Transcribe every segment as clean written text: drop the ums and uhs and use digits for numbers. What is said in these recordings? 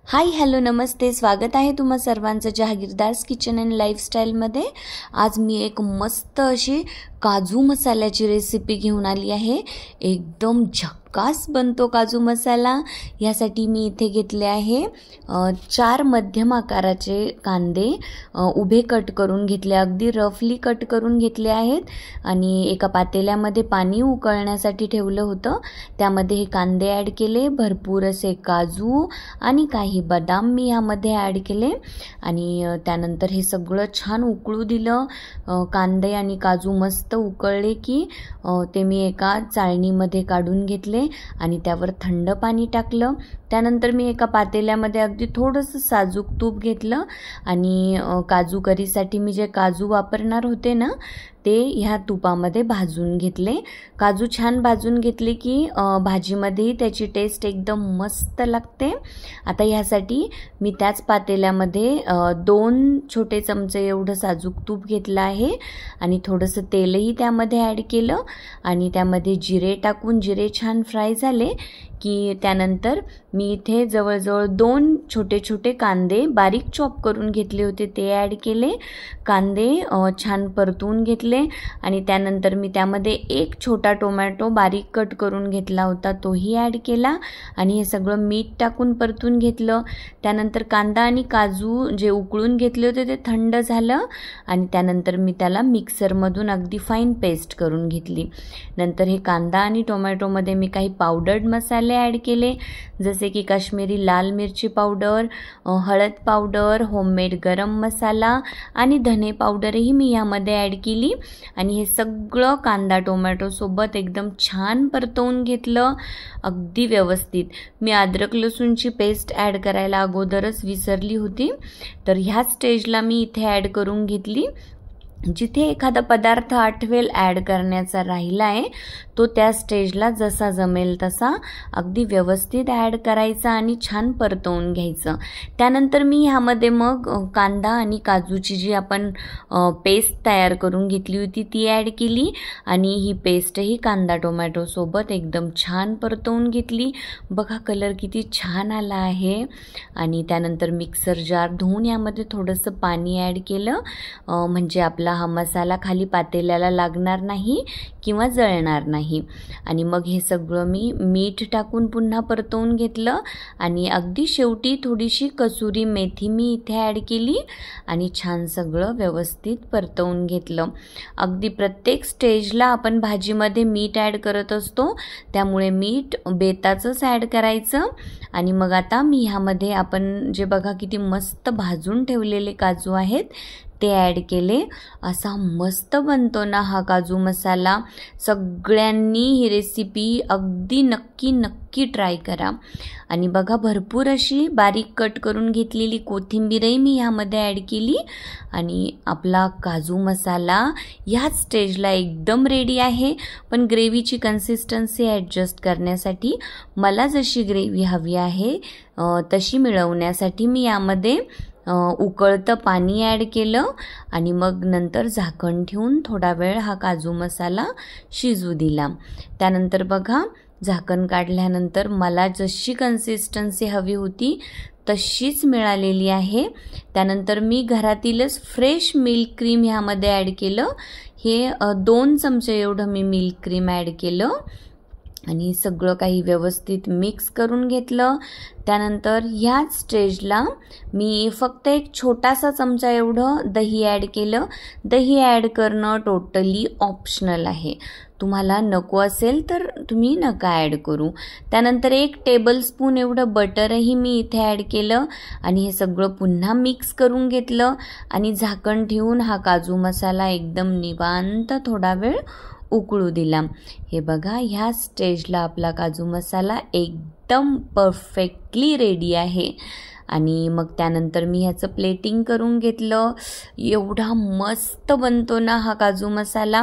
Hi hello नमस्ते, स्वागत आहे तुम्हा सर्वांचं जहागीरदार्स किचन अँड लाईफस्टाईलमध्ये। आज मी एक मस्त अशी काजू मसाल्याची रेसिपी घेऊन आली आहे। एकदम झक्कास बनतो काजू मसाला। यासाठी मी इथे घेतले आहे 4 मध्यम आकाराचे कांदे उभे कट करून घेतले, अगदी रफली कट करून घेतले आहेत आणि एका पातेल्यामध्ये पाणी उकळण्यासाठी ठेवलं होतं। त्यामध्ये हे कांदे ॲड केले, भरपूर असे काजू आणि काही बदाम मी यामध्ये ॲड केले आणि त्यानंतर हे सगळं छान उकळू दिलं। कांदे आणि काजू मस्त उकळले की ते मी एका चाळणीमध्ये काढून घेतले आणि त्यावर थंड पाणी टाकलं। त्यानंतर मी एका पातेल्यामध्ये अगदी थोडंसं साजूक तूप घेतलं आणि काजू करीसाठी मी जे काजू वापरणार होते ना ते ह्या तुपामध्ये भाजून घेतले। काजू छान भाजून घेतले की भाजीमध्येही त्याची टेस्ट एकदम मस्त लागते। आता ह्यासाठी मी त्याच पातेल्यामध्ये 2 छोटे चमचे एवढं साजूक तूप घेतलं आहे आणि थोडंसं तेलही त्यामध्ये ॲड केलं आणि त्यामध्ये जिरे टाकून जिरे छान फ्राय झाले की त्यानंतर मी इथे जवळजवळ 2 छोटे छोटे कांदे बारीक चॉप करून घेतले होते ते ॲड केले। कांदे छान परतून घेतले आणि त्यानंतर मी त्यामध्ये 1 छोटा टोमॅटो बारीक कट करून घेतला होता तोही ॲड केला आणि हे सगळं मीठ टाकून परतून घेतलं। त्यानंतर कांदा आणि काजू जे उकळून घेतले होते ते थंड झालं आणि त्यानंतर मी त्याला मिक्सरमधून अगदी फाईन पेस्ट करून घेतली। नंतर हे कांदा आणि टोमॅटोमध्ये मी काही पावडर्ड मसाले ॲड केले, जसे की काश्मीरी लाल मिरची पावडर, हळद पावडर, होममेड गरम मसाला आणि धने पावडरही मी यामध्ये ॲड केली आणि हे सगळं कांदा टोमॅटो सोबत एकदम छान परतवून घेतलं अगदी व्यवस्थित। मी अद्रक लसूणची पेस्ट ॲड करायला अगोदरच विसरली होती, तर ह्या स्टेजला मी इथे ॲड करून घेतली। जिथे एखादा पदार्थ आठवेल ॲड करण्याचा राहिला आहे तो त्या स्टेजला जसा जमेल तसा अगदी व्यवस्थित ॲड करायचा आणि छान परतवून घ्यायचं। त्यानंतर मी ह्यामध्ये मग कांदा आणि काजूची जी आपण पेस्ट तयार करून घेतली होती ती ॲड केली आणि ही पेस्टही कांदा टोमॅटो सोबत एकदम छान परतवून घेतली। बघा कलर किती छान आला आहे आणि त्यानंतर मिक्सर जार धुवून यामध्ये थोडंसं पाणी ॲड केलं, म्हणजे आपला हा मसाला खाली पातेल्याला लागणार नाही किंवा जळणार नाही। आणि मग हे सगळं मी मीठ टाकून पुन्हा परतवून घेतलं आणि अगदी शेवटी थोडीशी कसुरी मेथी मी इथे ॲड केली आणि छान सगळं व्यवस्थित परतवून घेतलं। अगदी प्रत्येक स्टेजला आपण भाजीमध्ये मीठ ॲड करत असतो, त्यामुळे मीठ बेताचंच ॲड करायचं। आणि मग आता मी ह्यामध्ये आपण जे बघा किती मस्त भाजून ठेवलेले काजू आहेत ते ॲड केले। असा मस्त बनतो ना हा काजू मसाला। सगळ्यांनी ही रेसिपी अगदी नक्की ट्राय करा। आणि बघा भरपूर अशी बारीक कट करून घेतलेली कोथिंबीरही मी ह्यामध्ये ॲड केली आणि आपला काजू मसाला ह्याच स्टेजला एकदम रेडी आहे। पण ग्रेव्हीची कन्सिस्टन्सी ॲडजस्ट करण्यासाठी मला जशी ग्रेव्ही हवी आहे तशी मिळवण्यासाठी मी यामध्ये उकळतं पाणी ॲड केलं आणि मग नंतर झाकण ठेवून थोडा वेळ हा काजू मसाला शिजू दिला। त्यानंतर बघा झाकण काढल्यानंतर मला जशी कन्सिस्टन्सी हवी होती तशीच मिळालेली आहे। त्यानंतर मी घरातीलच फ्रेश मिल्क क्रीम ह्यामध्ये ॲड केलं। हे 2 चमचे एवढं मी मिल्क क्रीम ॲड केलं आणि सगळं काही व्यवस्थित मिक्स करून घेतलं। त्यानंतर ह्याच स्टेजला मी फक्त एक छोटासा चमचा एवढं दही ॲड केलं। दही ॲड करणं टोटली ऑप्शनल आहे, तुम्हाला नको असेल तर तुम्ही नका ॲड करू। त्यानंतर 1 टेबलस्पून एवढं बटरही मी इथे ॲड केलं आणि हे सगळं पुन्हा मिक्स करून घेतलं आणि झाकण ठेवून हा काजू मसाला एकदम निवांत थोडा वेळ उकळू दिला। हे बघा ह्या स्टेजला आपला काजू मसाला एकदम परफेक्टली रेडी आहे आणि मग त्यानंतर मी ह्याचं प्लेटिंग करून घेतलं। एवढा मस्त बनतो ना हा काजू मसाला।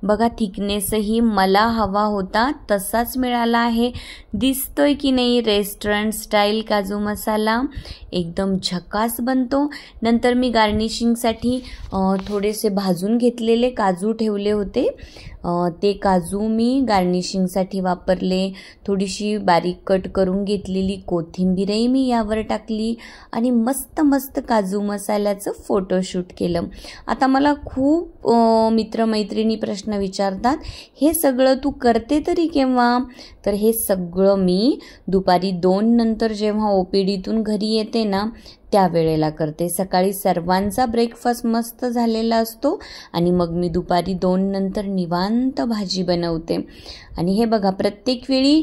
बघा थिकनेसही मला हवा होता तसाच मिळाला आहे। दिसतोय की नाही रेस्टॉरंट स्टाईल काजू मसाला, एकदम झकास बनतो। नंतर मी गार्निशिंगसाठी थोडेसे भाजून घेतलेले काजू ठेवले होते ते काजू मी गार्निशिंगसाठी वापरले. थोडीशी बारीक कट करून घेतलेली कोथिंबीरही मी यावर टाकली आणि मस्त मस्त काजू मसाल्याचं फोटोशूट केलं. आता मला खूप मित्रमैत्रिणी प्रश्न विचारतात, हे सगळं तू करते तरी केव्हा? तर हे सगळं मी दुपारी 2 नंतर जेव्हा OPDतून घरी येते ना त्यावेळेला करते. सकाळी सर्वांचा ब्रेकफास्ट मस्त झालेला असतो आणि मग मी दुपारी 2 नंतर निवांत भाजी बनवते. आणि हे बघा, प्रत्येक वेळी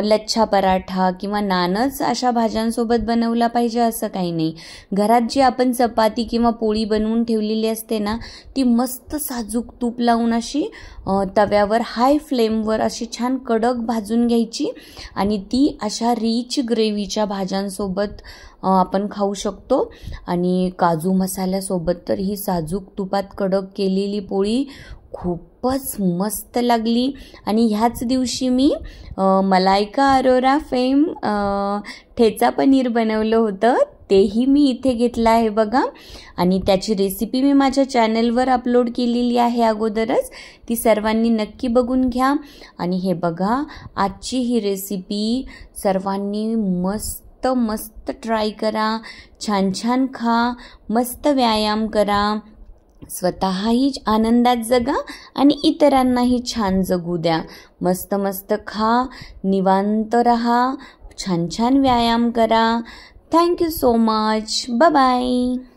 लच्छा पराठा किंवा नानच अशा भाज्यांसोबत बनवला पाहिजे असं काही नाही. घरात जी आपण चपाती किंवा पोळी बनवून ठेवलेली असते ना, ती मस्त साजूक तूप लावून अशी तव्यावर हाय फ्लेमवर अशी छान कडक भाजून घ्यायची आणि ती अशा रिच ग्रेव्हीच्या भाज्यांसोबत आपण खाऊ शकतो. आणि काजू मसाल्यासोबत तर ही साजूक तुपात कडक केलेली पोळी खूपच मस्त लागली. आणि ह्याच दिवशी मी मलायका अरोरा फेम ठेचा पनीर बनवलं होतं, तेही मी इथे घेतलं आहे बघा. आणि त्याची रेसिपी मी माझ्या चॅनलवर अपलोड केलेली आहे अगोदरच, ती सर्वांनी नक्की बघून घ्या. आणि हे बघा, आजची ही रेसिपी सर्वांनी मस्त मस्त ट्राय करा, छान छान खा, मस्त व्यायाम करा, स्वतःही आनंदात जगा आणि इतरांनाही छान जगू द्या. मस्त मस्त खा, निवांत रहा, छान छान व्यायाम करा. Thank you so much. Bye bye.